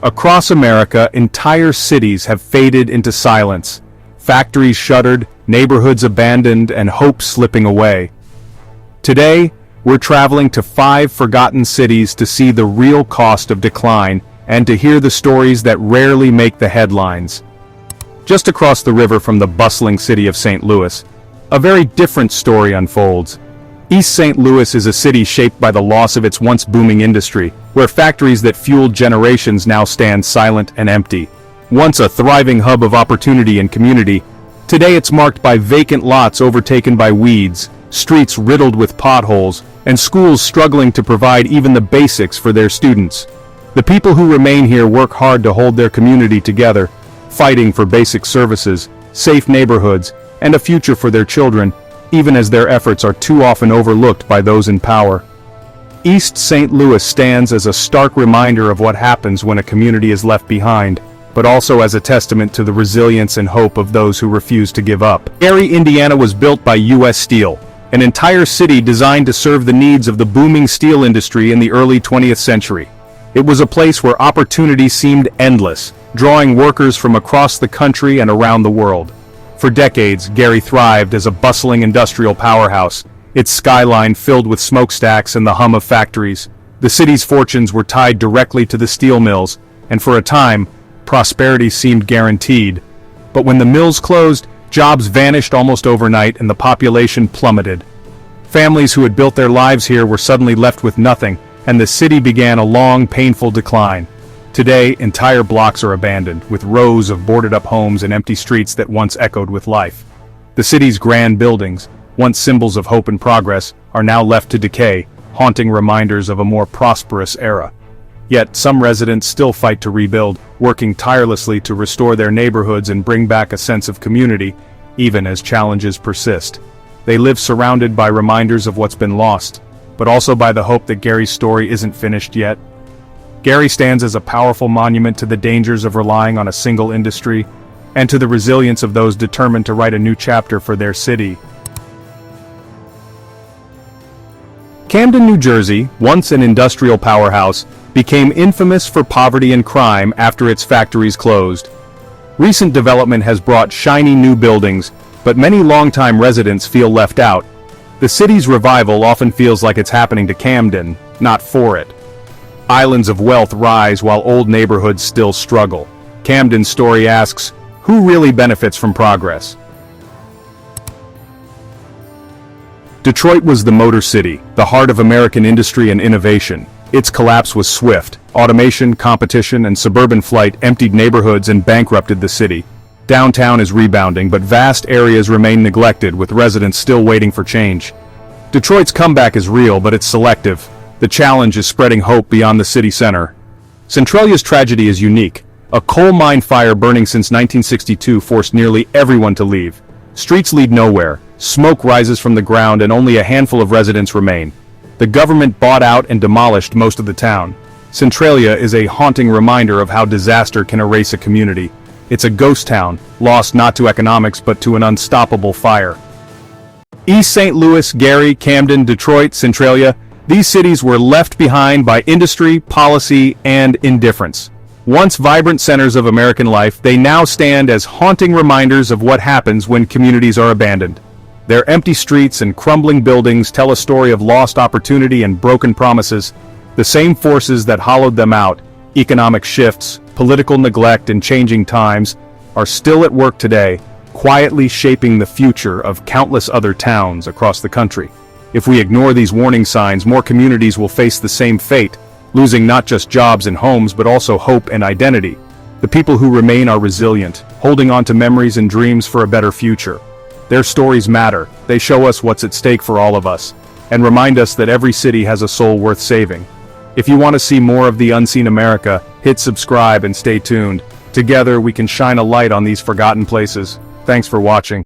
Across America, entire cities have faded into silence. Factories shuttered, neighborhoods abandoned, and hope slipping away. Today, we're traveling to 5 forgotten cities to see the real cost of decline and to hear the stories that rarely make the headlines. Just across the river from the bustling city of St. Louis, a very different story unfolds. East St. Louis is a city shaped by the loss of its once booming industry, where factories that fueled generations now stand silent and empty. Once a thriving hub of opportunity and community, today it's marked by vacant lots overtaken by weeds, streets riddled with potholes, and schools struggling to provide even the basics for their students. The people who remain here work hard to hold their community together, fighting for basic services, safe neighborhoods, and a future for their children, even as their efforts are too often overlooked by those in power. East St. Louis stands as a stark reminder of what happens when a community is left behind, but also as a testament to the resilience and hope of those who refuse to give up. Gary, Indiana was built by U.S. Steel, an entire city designed to serve the needs of the booming steel industry in the early 20th century. It was a place where opportunity seemed endless, drawing workers from across the country and around the world. For decades, Gary thrived as a bustling industrial powerhouse, its skyline filled with smokestacks and the hum of factories. The city's fortunes were tied directly to the steel mills, and for a time, prosperity seemed guaranteed. But when the mills closed, jobs vanished almost overnight and the population plummeted. Families who had built their lives here were suddenly left with nothing, and the city began a long, painful decline. Today, entire blocks are abandoned, with rows of boarded-up homes and empty streets that once echoed with life. The city's grand buildings, once symbols of hope and progress, are now left to decay, haunting reminders of a more prosperous era. Yet, some residents still fight to rebuild, working tirelessly to restore their neighborhoods and bring back a sense of community, even as challenges persist. They live surrounded by reminders of what's been lost, but also by the hope that Gary's story isn't finished yet. Gary stands as a powerful monument to the dangers of relying on a single industry, and to the resilience of those determined to write a new chapter for their city. Camden, New Jersey, once an industrial powerhouse, became infamous for poverty and crime after its factories closed. Recent development has brought shiny new buildings, but many longtime residents feel left out. The city's revival often feels like it's happening to Camden, not for it. Islands of wealth rise while old neighborhoods still struggle. Camden's story asks, who really benefits from progress? Detroit was the Motor City, the heart of American industry and innovation. Its collapse was swift. Automation, competition, and suburban flight emptied neighborhoods and bankrupted the city. Downtown is rebounding, but vast areas remain neglected, with residents still waiting for change. Detroit's comeback is real, but it's selective. The challenge is spreading hope beyond the city center. Centralia's tragedy is unique. A coal mine fire burning since 1962 forced nearly everyone to leave. Streets lead nowhere, smoke rises from the ground, and only a handful of residents remain. The government bought out and demolished most of the town. Centralia is a haunting reminder of how disaster can erase a community. It's a ghost town, lost not to economics but to an unstoppable fire. East St. Louis, Gary, Camden, Detroit, Centralia, these cities were left behind by industry, policy, and indifference. Once vibrant centers of American life, they now stand as haunting reminders of what happens when communities are abandoned. Their empty streets and crumbling buildings tell a story of lost opportunity and broken promises. The same forces that hollowed them out, economic shifts, political neglect, and changing times, are still at work today, quietly shaping the future of countless other towns across the country. If we ignore these warning signs, more communities will face the same fate, losing not just jobs and homes but also hope and identity. The people who remain are resilient, holding on to memories and dreams for a better future. Their stories matter. They show us what's at stake for all of us, and remind us that every city has a soul worth saving. If you want to see more of the unseen America, hit subscribe and stay tuned. Together we can shine a light on these forgotten places. Thanks for watching.